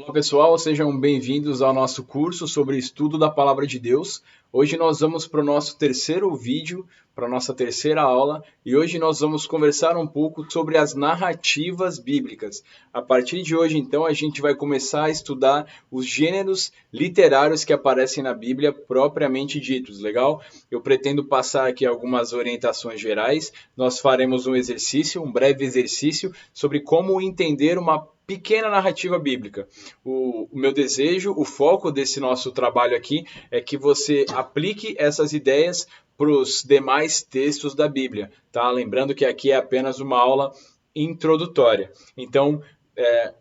Olá pessoal, sejam bem-vindos ao nosso curso sobre estudo da Palavra de Deus. Hoje nós vamos para o nosso terceiro vídeo, para a nossa terceira aula, e hoje nós vamos conversar um pouco sobre as narrativas bíblicas. A partir de hoje, então, a gente vai começar a estudar os gêneros literários que aparecem na Bíblia propriamente ditos, legal? Eu pretendo passar aqui algumas orientações gerais. Nós faremos um breve exercício sobre como entender uma pequena narrativa bíblica. O meu desejo, o foco desse nosso trabalho aqui é que você aplique essas ideias para os demais textos da Bíblia, tá? Lembrando que aqui é apenas uma aula introdutória. Então,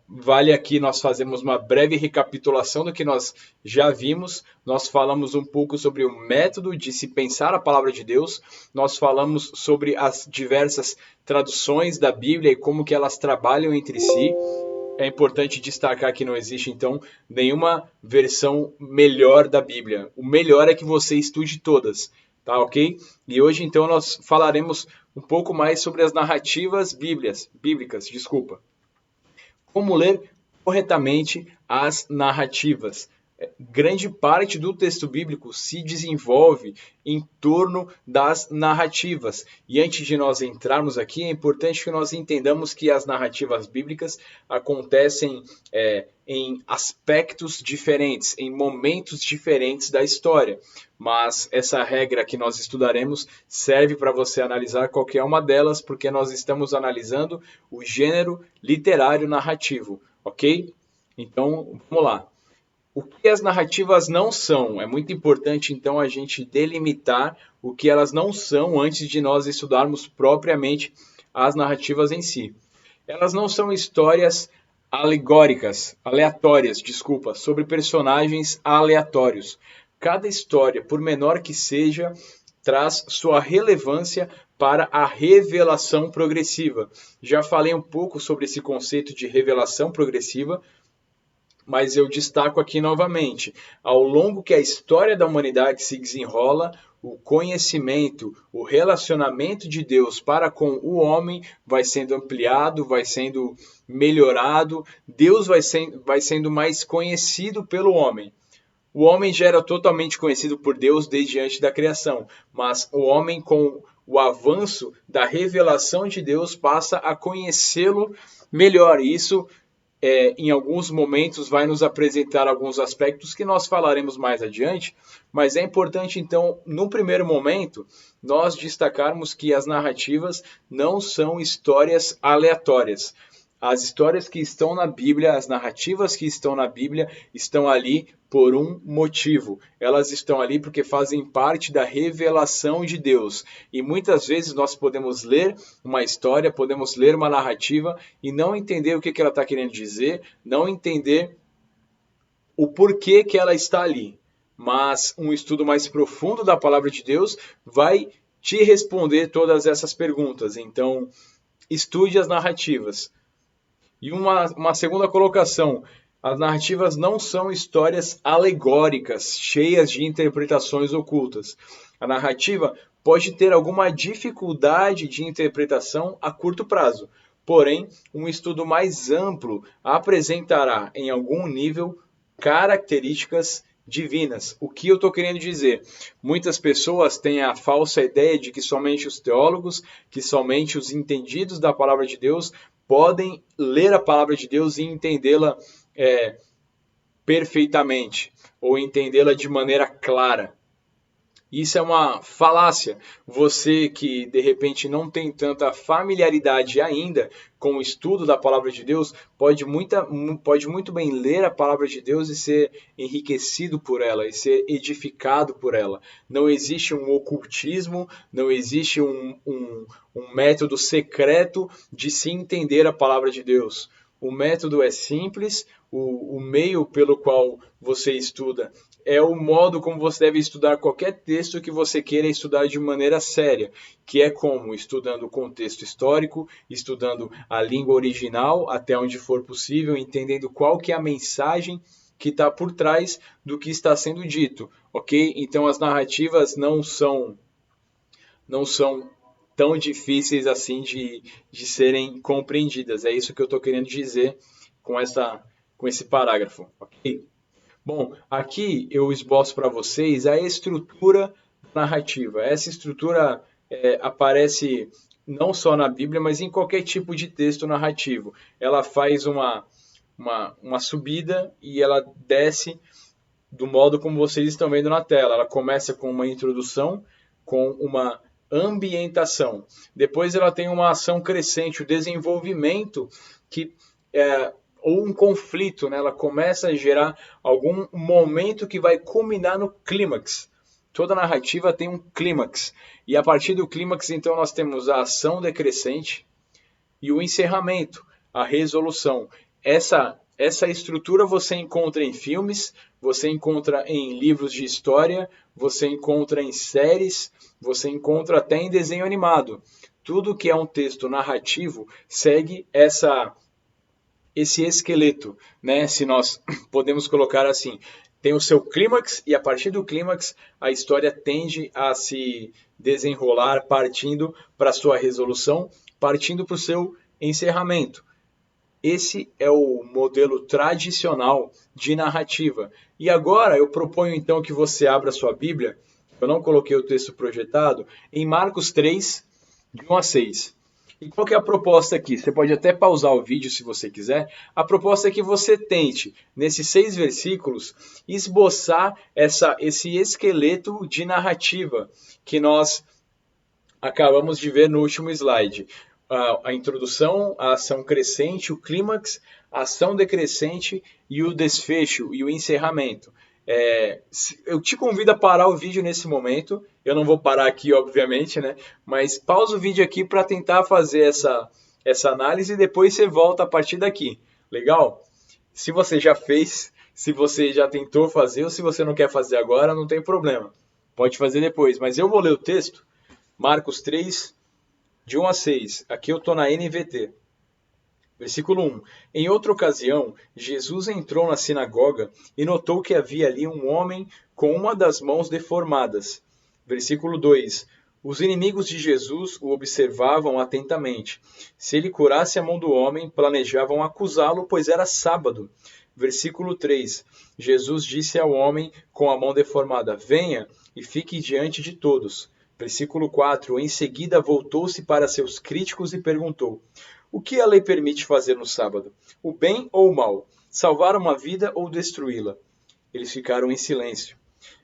vale aqui nós fazemos uma breve recapitulação do que nós já vimos. Nós falamos um pouco sobre o método de se pensar a palavra de Deus. Nós falamos sobre as diversas traduções da Bíblia e como que elas trabalham entre si. É importante destacar que não existe, então, nenhuma versão melhor da Bíblia. O melhor é que você estude todas, tá ok? E hoje, então, nós falaremos um pouco mais sobre as narrativas bíblicas. Como ler corretamente as narrativas. Grande parte do texto bíblico se desenvolve em torno das narrativas. E antes de nós entrarmos aqui, é importante que nós entendamos que as narrativas bíblicas acontecem em aspectos diferentes, em momentos diferentes da história. Mas essa regra que nós estudaremos serve para você analisar qualquer uma delas, porque nós estamos analisando o gênero literário narrativo, ok? Então, vamos lá. O que as narrativas não são? É muito importante, então, a gente delimitar o que elas não são antes de nós estudarmos propriamente as narrativas em si. Elas não são histórias aleatórias, sobre personagens aleatórios. Cada história, por menor que seja, traz sua relevância para a revelação progressiva. Já falei um pouco sobre esse conceito de revelação progressiva, mas eu destaco aqui novamente. Ao longo que a história da humanidade se desenrola, o conhecimento, o relacionamento de Deus para com o homem vai sendo ampliado, vai sendo melhorado, Deus vai sendo mais conhecido pelo homem. O homem já era totalmente conhecido por Deus desde antes da criação, mas o homem, com o avanço da revelação de Deus, passa a conhecê-lo melhor. E isso em alguns momentos vai nos apresentar alguns aspectos que nós falaremos mais adiante, mas é importante então, no primeiro momento, nós destacarmos que as narrativas não são histórias aleatórias. As histórias que estão na Bíblia, as narrativas que estão na Bíblia, estão ali por um motivo. Elas estão ali porque fazem parte da revelação de Deus. E muitas vezes nós podemos ler uma história, podemos ler uma narrativa e não entender o que ela está querendo dizer, não entender o porquê que ela está ali. Mas um estudo mais profundo da palavra de Deus vai te responder todas essas perguntas. Então, estude as narrativas. E uma segunda colocação, as narrativas não são histórias alegóricas, cheias de interpretações ocultas. A narrativa pode ter alguma dificuldade de interpretação a curto prazo, porém, um estudo mais amplo apresentará, em algum nível, características divinas. O que eu estou querendo dizer? Muitas pessoas têm a falsa ideia de que somente os teólogos, que somente os entendidos da palavra de Deus podem ler a palavra de Deus e entendê-la perfeitamente, ou entendê-la de maneira clara. Isso é uma falácia. Você que de repente não tem tanta familiaridade ainda com o estudo da palavra de Deus, pode muito bem ler a palavra de Deus e ser enriquecido por ela, e ser edificado por ela. Não existe um ocultismo, não existe um método secreto de se entender a palavra de Deus. O método é simples, o meio pelo qual você estuda é o modo como você deve estudar qualquer texto que você queira estudar de maneira séria, que é como? Estudando o contexto histórico, estudando a língua original até onde for possível, entendendo qual que é a mensagem que está por trás do que está sendo dito, ok? Então as narrativas não são tão difíceis assim de serem compreendidas. É isso que eu estou querendo dizer com com esse parágrafo, ok? Bom, aqui eu esboço para vocês a estrutura narrativa. Essa estrutura aparece não só na Bíblia, mas em qualquer tipo de texto narrativo. Ela faz uma subida e ela desce do modo como vocês estão vendo na tela. Ela começa com uma introdução, com uma ambientação. Depois ela tem uma ação crescente, o desenvolvimento que ou um conflito, né? Ela começa a gerar algum momento que vai culminar no clímax. Toda narrativa tem um clímax. E a partir do clímax, então, nós temos a ação decrescente e o encerramento, a resolução. Essa estrutura você encontra em filmes, você encontra em livros de história, você encontra em séries, você encontra até em desenho animado. Tudo que é um texto narrativo segue esse esqueleto, né? Se nós podemos colocar assim, tem o seu clímax e a partir do clímax a história tende a se desenrolar partindo para sua resolução, partindo para o seu encerramento. Esse é o modelo tradicional de narrativa. E agora eu proponho então que você abra sua Bíblia, eu não coloquei o texto projetado, em Marcos 3, de 1 a 6. E qual que é a proposta aqui? Você pode até pausar o vídeo se você quiser. A proposta é que você tente, nesses 6 versículos, esboçar esse esqueleto de narrativa que nós acabamos de ver no último slide. A introdução, a ação crescente, o clímax, a ação decrescente e o desfecho e o encerramento. Eu te convido a parar o vídeo nesse momento. Eu não vou parar aqui, obviamente, né? Mas pausa o vídeo aqui para tentar fazer essa análise e depois você volta a partir daqui. Legal? Se você já fez, se você já tentou fazer ou se você não quer fazer agora, não tem problema. Pode fazer depois. Mas eu vou ler o texto. Marcos 3, de 1 a 6. Aqui eu estou na NVT. Versículo 1. Em outra ocasião, Jesus entrou na sinagoga e notou que havia ali um homem com uma das mãos deformadas. Versículo 2. Os inimigos de Jesus o observavam atentamente. Se ele curasse a mão do homem, planejavam acusá-lo, pois era sábado. Versículo 3. Jesus disse ao homem com a mão deformada: venha e fique diante de todos. Versículo 4. Em seguida voltou-se para seus críticos e perguntou: o que a lei permite fazer no sábado? O bem ou o mal? Salvar uma vida ou destruí-la? Eles ficaram em silêncio.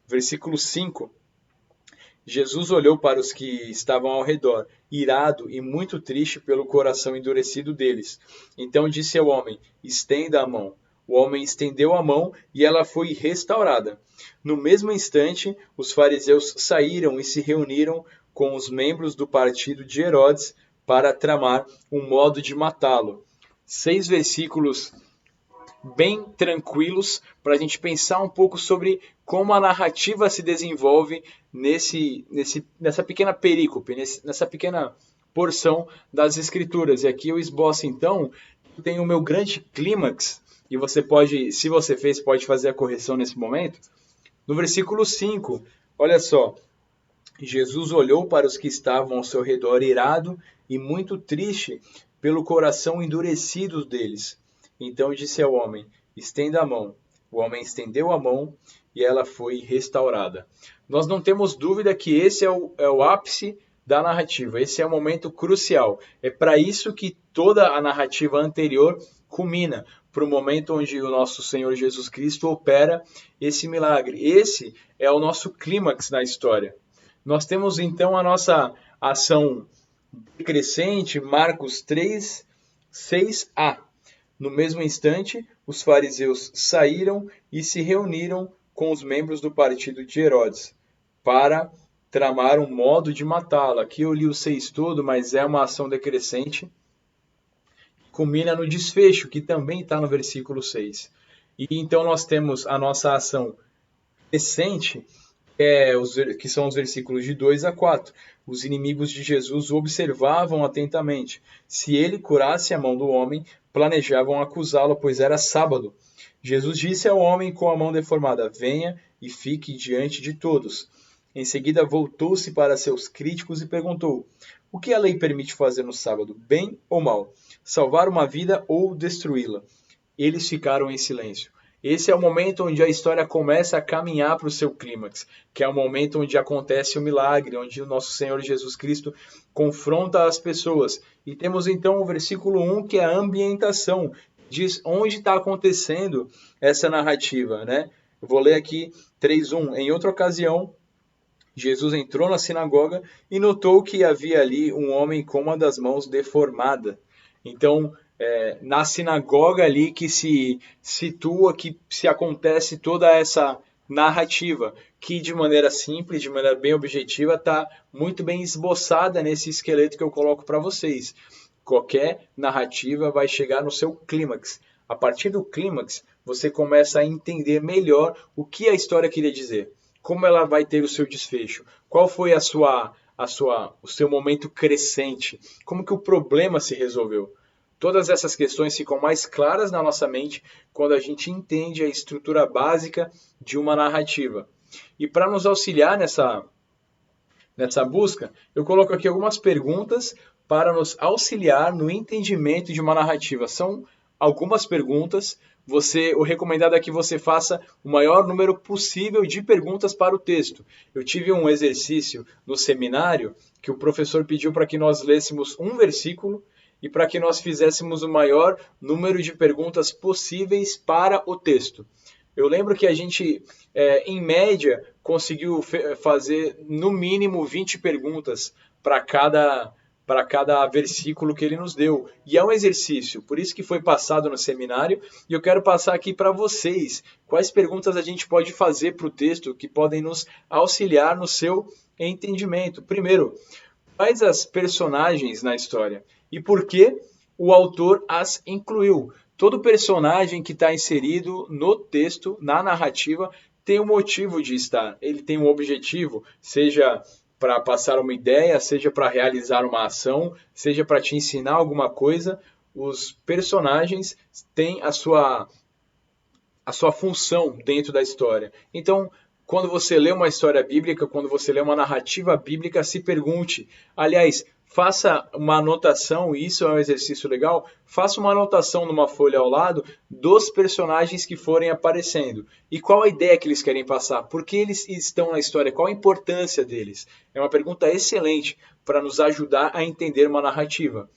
Versículo 5. Jesus olhou para os que estavam ao redor, irado e muito triste pelo coração endurecido deles. Então disse ao homem: estenda a mão. O homem estendeu a mão e ela foi restaurada. No mesmo instante, os fariseus saíram e se reuniram com os membros do partido de Herodes para tramar um modo de matá-lo. 6 versículos bem tranquilos para a gente pensar um pouco sobre como a narrativa se desenvolve nessa pequena perícope, nessa pequena porção das Escrituras. E aqui eu esboço, então, tem o meu grande clímax, e você pode, se você fez, pode fazer a correção nesse momento. No versículo 5, olha só. Jesus olhou para os que estavam ao seu redor, irado e muito triste pelo coração endurecido deles. Então disse ao homem: estenda a mão. O homem estendeu a mão e ela foi restaurada. Nós não temos dúvida que esse é o ápice da narrativa. Esse é o momento crucial. É para isso que toda a narrativa anterior culmina, para o momento onde o nosso Senhor Jesus Cristo opera esse milagre. Esse é o nosso clímax na história. Nós temos então a nossa ação crescente, Marcos 3, 6a. No mesmo instante, os fariseus saíram e se reuniram com os membros do partido de Herodes para tramar um modo de matá-lo. Aqui eu li o 6 todo, mas é uma ação decrescente. Culmina no desfecho, que também está no versículo 6. E então nós temos a nossa ação crescente, que são os versículos de 2 a 4. Os inimigos de Jesus o observavam atentamente. Se ele curasse a mão do homem, planejavam acusá-lo, pois era sábado. Jesus disse ao homem com a mão deformada: venha e fique diante de todos. Em seguida voltou-se para seus críticos e perguntou: o que a lei permite fazer no sábado, bem ou mal? Salvar uma vida ou destruí-la? eles ficaram em silêncio. Esse é o momento onde a história começa a caminhar para o seu clímax, que é o momento onde acontece o milagre, onde o nosso Senhor Jesus Cristo confronta as pessoas. E temos então o versículo 1, que é a ambientação, diz onde está acontecendo essa narrativa, né? Eu vou ler aqui 3:1. Em outra ocasião, Jesus entrou na sinagoga e notou que havia ali um homem com uma das mãos deformada. Então, na sinagoga ali que se situa, que se acontece toda essa narrativa, que de maneira simples, de maneira bem objetiva, está muito bem esboçada nesse esqueleto que eu coloco para vocês. Qualquer narrativa vai chegar no seu clímax. A partir do clímax, você começa a entender melhor o que a história queria dizer, como ela vai ter o seu desfecho, qual foi o seu momento crescente, como que o problema se resolveu. Todas essas questões ficam mais claras na nossa mente quando a gente entende a estrutura básica de uma narrativa. E para nos auxiliar nessa busca, eu coloco aqui algumas perguntas para nos auxiliar no entendimento de uma narrativa. São algumas perguntas. O recomendado é que você faça o maior número possível de perguntas para o texto. Eu tive um exercício no seminário que o professor pediu para que nós lêssemos um versículo e para que nós fizéssemos o maior número de perguntas possíveis para o texto. Eu lembro que a gente, em média, conseguiu fazer no mínimo 20 perguntas para cada versículo que ele nos deu. E é um exercício, por isso que foi passado no seminário, e eu quero passar aqui para vocês quais perguntas a gente pode fazer para o texto que podem nos auxiliar no seu entendimento. Primeiro, quais as personagens na história e por que o autor as incluiu? Todo personagem que está inserido no texto, na narrativa, tem um motivo de estar. Ele tem um objetivo, seja para passar uma ideia, seja para realizar uma ação, seja para te ensinar alguma coisa. Os personagens têm a sua função dentro da história. Então, quando você lê uma história bíblica, quando você lê uma narrativa bíblica, se pergunte. Aliás, faça uma anotação, e isso é um exercício legal, faça uma anotação numa folha ao lado dos personagens que forem aparecendo. E qual a ideia que eles querem passar? Por que eles estão na história? Qual a importância deles? É uma pergunta excelente para nos ajudar a entender uma narrativa.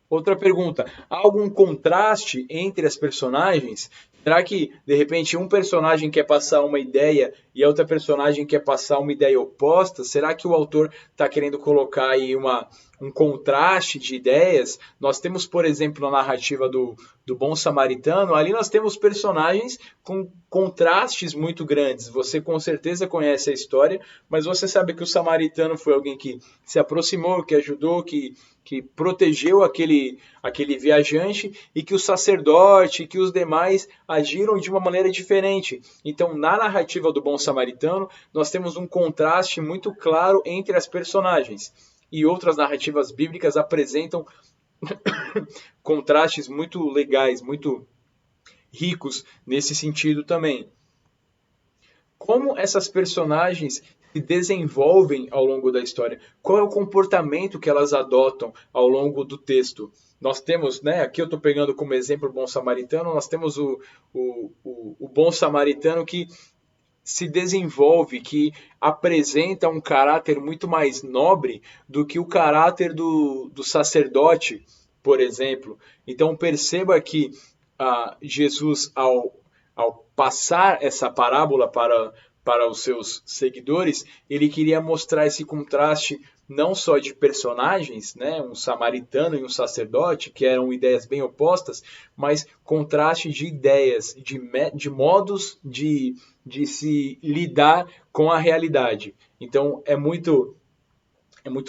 Outra pergunta, há algum contraste entre as personagens? Será que, de repente, um personagem quer passar uma ideia e a outra personagem quer passar uma ideia oposta? Será que o autor está querendo colocar aí um contraste de ideias? Nós temos, por exemplo, na narrativa do Bom Samaritano, ali nós temos personagens com contrastes muito grandes. Você com certeza conhece a história, mas você sabe que o samaritano foi alguém que se aproximou, que ajudou, que protegeu aquele viajante, e que o sacerdote, que os demais agiram de uma maneira diferente. Então, na narrativa do Bom Samaritano, nós temos um contraste muito claro entre as personagens. E outras narrativas bíblicas apresentam contrastes muito legais, muito ricos nesse sentido também. Como essas personagens se desenvolvem ao longo da história? Qual é o comportamento que elas adotam ao longo do texto? Nós temos, aqui eu estou pegando como exemplo o Bom Samaritano, nós temos o Bom Samaritano que se desenvolve, que apresenta um caráter muito mais nobre do que o caráter do sacerdote, por exemplo. Então perceba que Jesus, ao passar essa parábola para os seus seguidores, ele queria mostrar esse contraste não só de personagens, um samaritano e um sacerdote, que eram ideias bem opostas, mas contraste de ideias, de modos de se lidar com a realidade. Então é muito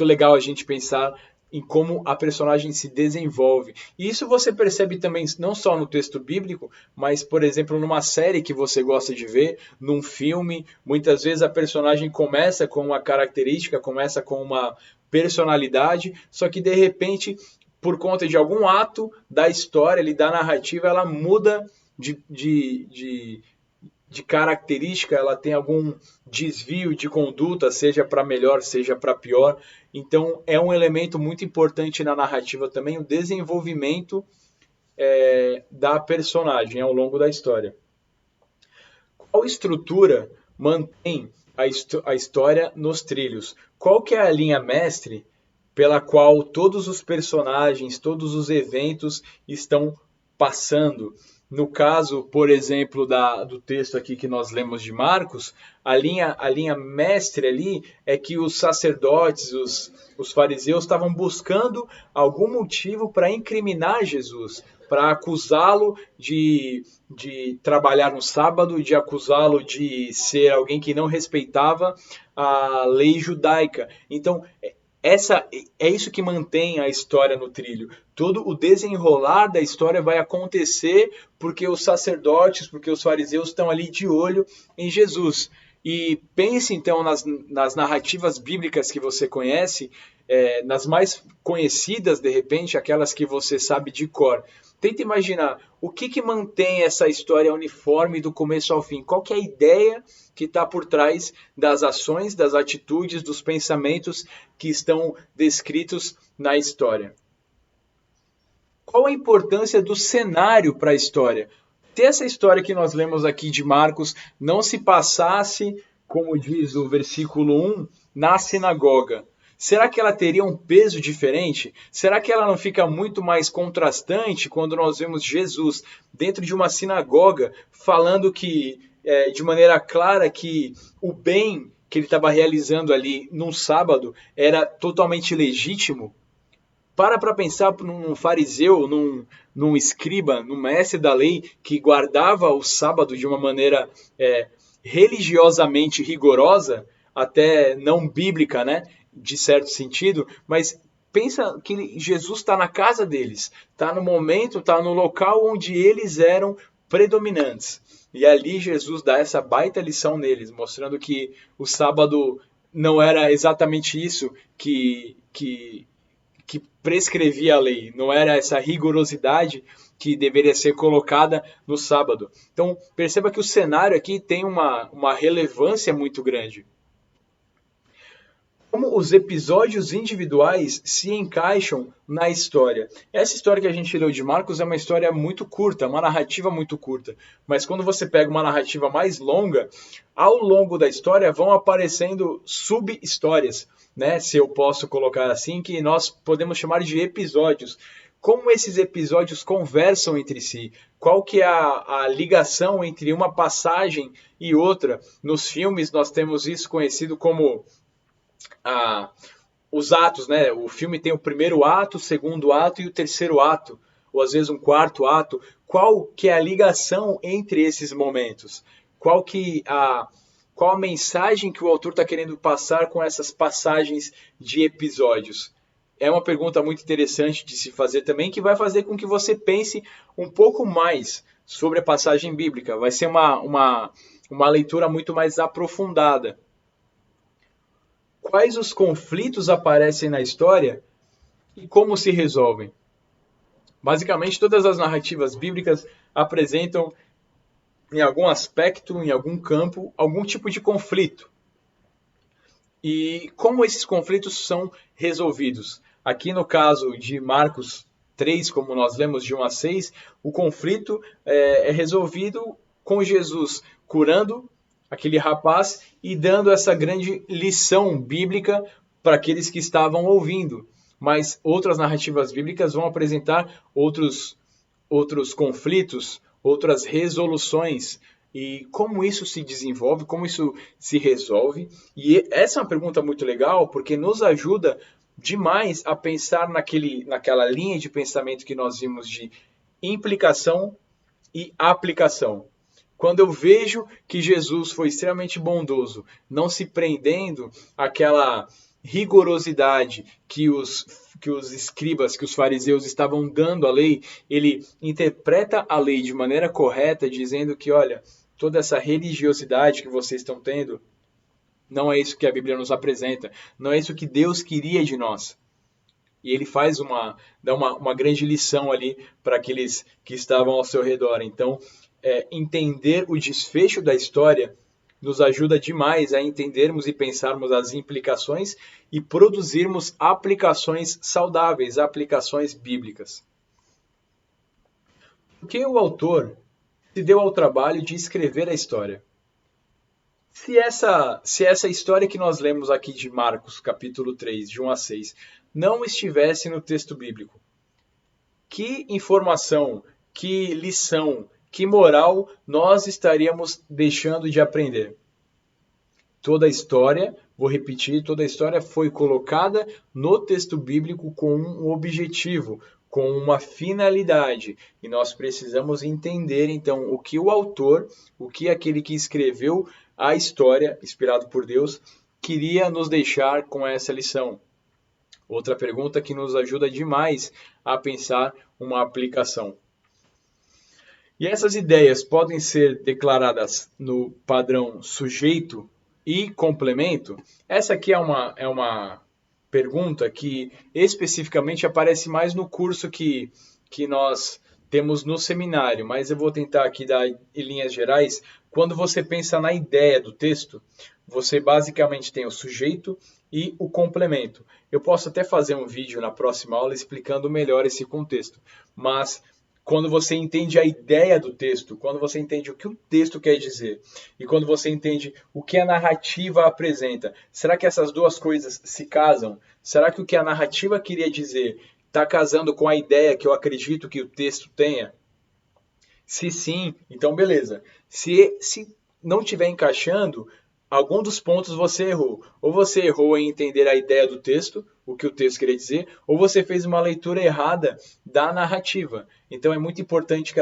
legal a gente pensar em como a personagem se desenvolve. E isso você percebe também não só no texto bíblico, mas, por exemplo, numa série que você gosta de ver, num filme. Muitas vezes a personagem começa com uma característica, começa com uma personalidade, só que de repente, por conta de algum ato da história, da narrativa, ela muda de característica, ela tem algum desvio de conduta, seja para melhor, seja para pior. Então, é um elemento muito importante na narrativa também, o desenvolvimento da personagem ao longo da história. Qual estrutura mantém a história nos trilhos? Qual que é a linha mestre pela qual todos os personagens, todos os eventos estão passando? No caso, por exemplo, do texto aqui que nós lemos de Marcos, a linha mestre ali é que os sacerdotes, os fariseus estavam buscando algum motivo para incriminar Jesus, para acusá-lo de trabalhar no sábado, de acusá-lo de ser alguém que não respeitava a lei judaica. Então, é isso que mantém a história no trilho. Todo o desenrolar da história vai acontecer porque os sacerdotes, porque os fariseus estão ali de olho em Jesus. E pense então nas narrativas bíblicas que você conhece, nas mais conhecidas, de repente, aquelas que você sabe de cor. Tenta imaginar o que mantém essa história uniforme do começo ao fim. Qual que é a ideia que está por trás das ações, das atitudes, dos pensamentos que estão descritos na história? Qual a importância do cenário para a história? Se essa história que nós lemos aqui de Marcos não se passasse, como diz o versículo 1, na sinagoga, será que ela teria um peso diferente? Será que ela não fica muito mais contrastante quando nós vemos Jesus dentro de uma sinagoga falando que, de maneira clara, que o bem que ele estava realizando ali num sábado era totalmente legítimo? Para pensar num fariseu, num escriba, num mestre da lei que guardava o sábado de uma maneira religiosamente rigorosa, até não bíblica, né? De certo sentido, mas pensa que Jesus está na casa deles, está no momento, está no local onde eles eram predominantes. E ali Jesus dá essa baita lição neles, mostrando que o sábado não era exatamente isso que prescrevia a lei, não era essa rigorosidade que deveria ser colocada no sábado. Então, perceba que o cenário aqui tem uma relevância muito grande. Como os episódios individuais se encaixam na história. Essa história que a gente leu de Marcos é uma história muito curta, uma narrativa muito curta. Mas quando você pega uma narrativa mais longa, ao longo da história vão aparecendo sub-histórias, né? Se eu posso colocar assim, que nós podemos chamar de episódios. Como esses episódios conversam entre si? Qual que é a ligação entre uma passagem e outra? Nos filmes nós temos isso conhecido como os atos, né? O filme tem o primeiro ato, o segundo ato e o terceiro ato, ou às vezes um quarto ato. Qual que é a ligação entre esses momentos? Qual a mensagem que o autor está querendo passar com essas passagens de episódios? É uma pergunta muito interessante de se fazer também, que vai fazer com que você pense um pouco mais sobre a passagem bíblica. Vai ser uma leitura muito mais aprofundada. Quais os conflitos aparecem na história e como se resolvem? Basicamente, todas as narrativas bíblicas apresentam, em algum aspecto, em algum campo, algum tipo de conflito. E como esses conflitos são resolvidos? Aqui no caso de Marcos 3, como nós lemos de 1 a 6, o conflito é resolvido com Jesus curando aquele rapaz e dando essa grande lição bíblica para aqueles que estavam ouvindo. Mas outras narrativas bíblicas vão apresentar outros conflitos, outras resoluções. E como isso se desenvolve, como isso se resolve. E essa é uma pergunta muito legal, porque nos ajuda demais a pensar naquela linha de pensamento que nós vimos de implicação e aplicação. Quando eu vejo que Jesus foi extremamente bondoso, não se prendendo àquela rigorosidade que os escribas, que os fariseus estavam dando à lei, ele interpreta a lei de maneira correta, dizendo que, olha, toda essa religiosidade que vocês estão tendo, não é isso que a Bíblia nos apresenta, não é isso que Deus queria de nós. E ele dá uma grande lição ali para aqueles que estavam ao seu redor. Então, entender o desfecho da história nos ajuda demais a entendermos e pensarmos as implicações e produzirmos aplicações saudáveis, aplicações bíblicas. Por que o autor se deu ao trabalho de escrever a história? Se essa história que nós lemos aqui de Marcos, capítulo 3, de 1 a 6, não estivesse no texto bíblico, que informação, que lição, que moral nós estaríamos deixando de aprender? Toda a história, vou repetir, toda a história foi colocada no texto bíblico com um objetivo, com uma finalidade. E nós precisamos entender, então, o que o autor, o que aquele que escreveu a história, inspirado por Deus, queria nos deixar com essa lição. Outra pergunta que nos ajuda demais a pensar uma aplicação. E essas ideias podem ser declaradas no padrão sujeito e complemento? Essa aqui é uma pergunta que especificamente aparece mais no curso que nós temos no seminário, mas eu vou tentar aqui dar em linhas gerais. Quando você pensa na ideia do texto, você basicamente tem o sujeito e o complemento. Eu posso até fazer um vídeo na próxima aula explicando melhor esse contexto, mas quando você entende a ideia do texto, quando você entende o que o texto quer dizer e quando você entende o que a narrativa apresenta, será que essas duas coisas se casam? Será que o que a narrativa queria dizer está casando com a ideia que eu acredito que o texto tenha? Se sim, então beleza. Se não estiver encaixando, algum dos pontos você errou. Ou você errou em entender a ideia do texto, o que o texto queria dizer, ou você fez uma leitura errada da narrativa. Então é muito importante que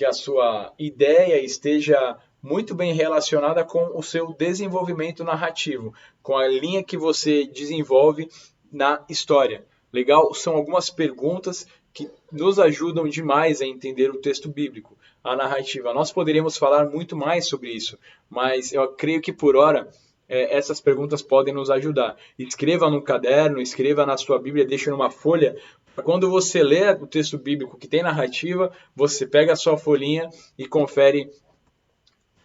a sua ideia esteja muito bem relacionada com o seu desenvolvimento narrativo, com a linha que você desenvolve na história. Legal? São algumas perguntas que nos ajudam demais a entender o texto bíblico, a narrativa. Nós poderíamos falar muito mais sobre isso, mas eu creio que por hora essas perguntas podem nos ajudar. Escreva no caderno, escreva na sua Bíblia, deixe numa folha. Quando você lê o texto bíblico que tem narrativa, você pega a sua folhinha e confere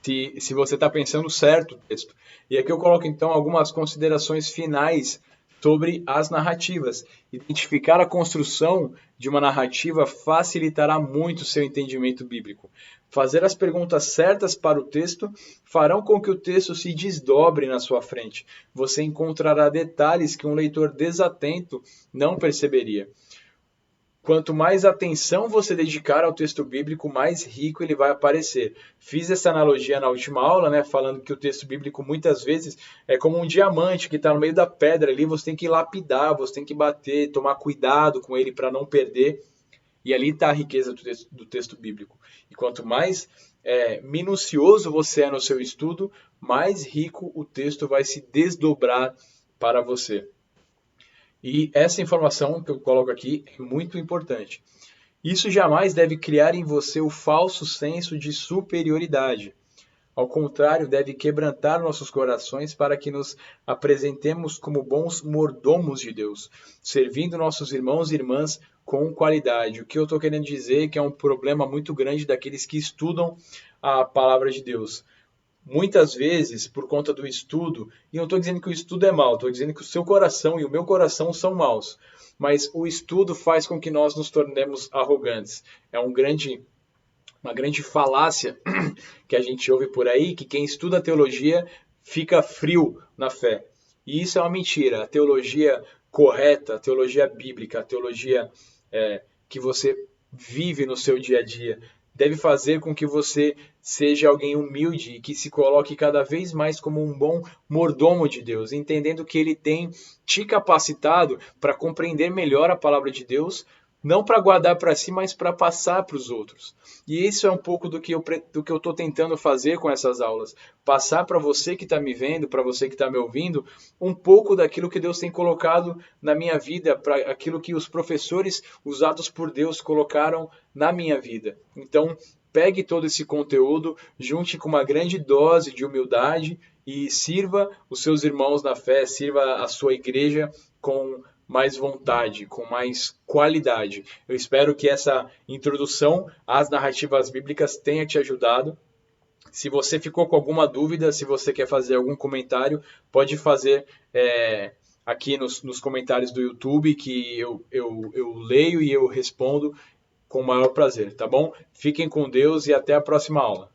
se você está pensando certo o texto. E aqui eu coloco então algumas considerações finais sobre as narrativas. Identificar a construção de uma narrativa facilitará muito o seu entendimento bíblico. Fazer as perguntas certas para o texto farão com que o texto se desdobre na sua frente. Você encontrará detalhes que um leitor desatento não perceberia. Quanto mais atenção você dedicar ao texto bíblico, mais rico ele vai aparecer. Fiz essa analogia na última aula, né, falando que o texto bíblico muitas vezes é como um diamante que está no meio da pedra ali, você tem que lapidar, você tem que bater, tomar cuidado com ele para não perder. E ali está a riqueza do texto bíblico. E quanto mais minucioso você é no seu estudo, mais rico o texto vai se desdobrar para você. E essa informação que eu coloco aqui é muito importante. Isso jamais deve criar em você o falso senso de superioridade. Ao contrário, deve quebrantar nossos corações para que nos apresentemos como bons mordomos de Deus, servindo nossos irmãos e irmãs com qualidade. O que eu estou querendo dizer é que é um problema muito grande daqueles que estudam a palavra de Deus. Muitas vezes, por conta do estudo, e não estou dizendo que o estudo é mau, estou dizendo que o seu coração e o meu coração são maus, mas o estudo faz com que nós nos tornemos arrogantes. É uma grande falácia que a gente ouve por aí, que quem estuda teologia fica frio na fé. E isso é uma mentira. A teologia correta, a teologia bíblica, a teologia que você vive no seu dia a dia, deve fazer com que você seja alguém humilde e que se coloque cada vez mais como um bom mordomo de Deus, entendendo que Ele tem te capacitado para compreender melhor a palavra de Deus, não para guardar para si, mas para passar para os outros. E isso é um pouco do que eu estou tentando fazer com essas aulas. Passar para você que está me vendo, para você que está me ouvindo, um pouco daquilo que Deus tem colocado na minha vida, para aquilo que os professores usados por Deus colocaram na minha vida. Então, pegue todo esse conteúdo, junte com uma grande dose de humildade e sirva os seus irmãos na fé, sirva a sua igreja com mais vontade, com mais qualidade. Eu espero que essa introdução às narrativas bíblicas tenha te ajudado. Se você ficou com alguma dúvida, se você quer fazer algum comentário, pode fazer aqui nos comentários do YouTube, que eu leio e eu respondo com o maior prazer, tá bom? Fiquem com Deus e até a próxima aula.